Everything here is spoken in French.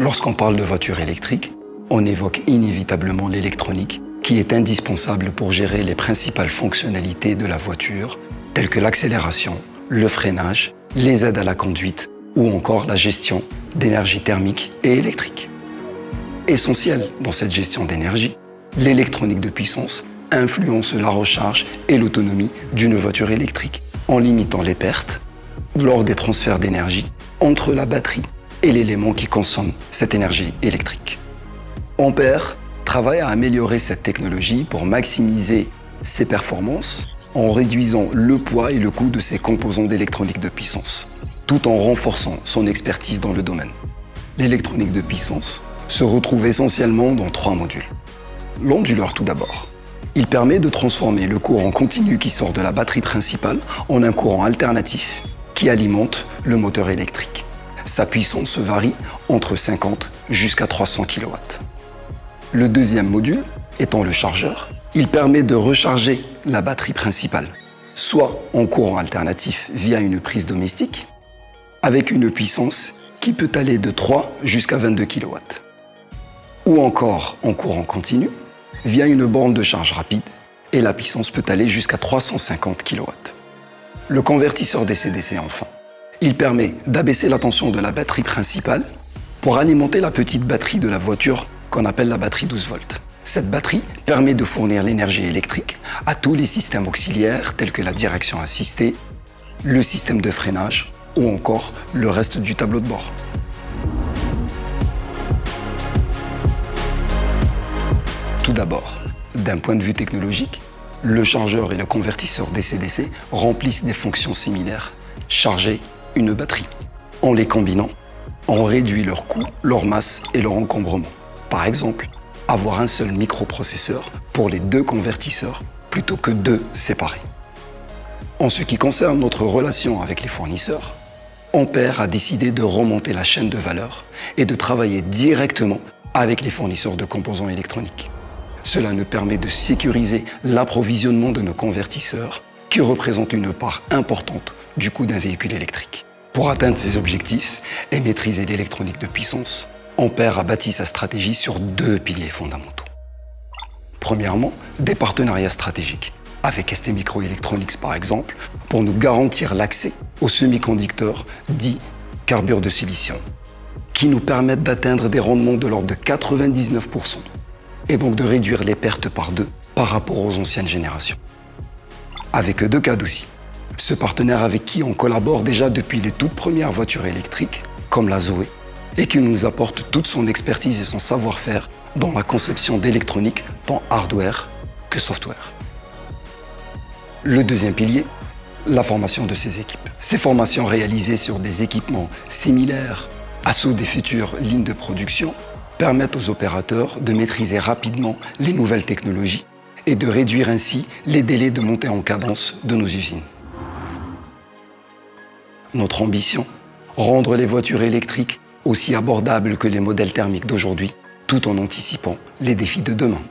Lorsqu'on parle de voiture électrique, on évoque inévitablement l'électronique qui est indispensable pour gérer les principales fonctionnalités de la voiture, telles que l'accélération, le freinage, les aides à la conduite ou encore la gestion d'énergie thermique et électrique. Essentielle dans cette gestion d'énergie, l'électronique de puissance influence la recharge et l'autonomie d'une voiture électrique en limitant les pertes lors des transferts d'énergie entre la batterie et l'élément qui consomme cette énergie électrique. Ampère travaille à améliorer cette technologie pour maximiser ses performances en réduisant le poids et le coût de ses composants d'électronique de puissance, tout en renforçant son expertise dans le domaine. L'électronique de puissance se retrouve essentiellement dans 3 modules. L'onduleur tout d'abord. Il permet de transformer le courant continu qui sort de la batterie principale en un courant alternatif qui alimente le moteur électrique. Sa puissance varie entre 50 jusqu'à 300 kW. Le deuxième module, étant le chargeur, il permet de recharger la batterie principale, soit en courant alternatif via une prise domestique, avec une puissance qui peut aller de 3 jusqu'à 22 kW, ou encore en courant continu via une borne de charge rapide, et la puissance peut aller jusqu'à 350 kW. Le convertisseur DC-DC enfin. Il permet d'abaisser la tension de la batterie principale pour alimenter la petite batterie de la voiture qu'on appelle la batterie 12 volts. Cette batterie permet de fournir l'énergie électrique à tous les systèmes auxiliaires tels que la direction assistée, le système de freinage ou encore le reste du tableau de bord. Tout d'abord, d'un point de vue technologique, le chargeur et le convertisseur DC-DC remplissent des fonctions similaires, charger une batterie. En les combinant, on réduit leur coût, leur masse et leur encombrement. Par exemple, avoir un seul microprocesseur pour les 2 convertisseurs plutôt que 2 séparés. En ce qui concerne notre relation avec les fournisseurs, Ampère a décidé de remonter la chaîne de valeur et de travailler directement avec les fournisseurs de composants électroniques. Cela nous permet de sécuriser l'approvisionnement de nos convertisseurs qui représentent une part importante du coût d'un véhicule électrique. Pour atteindre ces objectifs et maîtriser l'électronique de puissance, Ampère a bâti sa stratégie sur 2 piliers fondamentaux. Premièrement, des partenariats stratégiques, avec STMicroelectronics par exemple, pour nous garantir l'accès aux semi-conducteurs dits carbure de silicium, qui nous permettent d'atteindre des rendements de l'ordre de 99% et donc de réduire les pertes par 2 par rapport aux anciennes générations. Avec EDECAD aussi, ce partenaire avec qui on collabore déjà depuis les toutes premières voitures électriques, comme la Zoé, et qui nous apporte toute son expertise et son savoir-faire dans la conception d'électronique, tant hardware que software. Le deuxième pilier, la formation de ces équipes. Ces formations réalisées sur des équipements similaires à ceux des futures lignes de production permettent aux opérateurs de maîtriser rapidement les nouvelles technologies et de réduire ainsi les délais de montée en cadence de nos usines. Notre ambition, rendre les voitures électriques aussi abordables que les modèles thermiques d'aujourd'hui, tout en anticipant les défis de demain.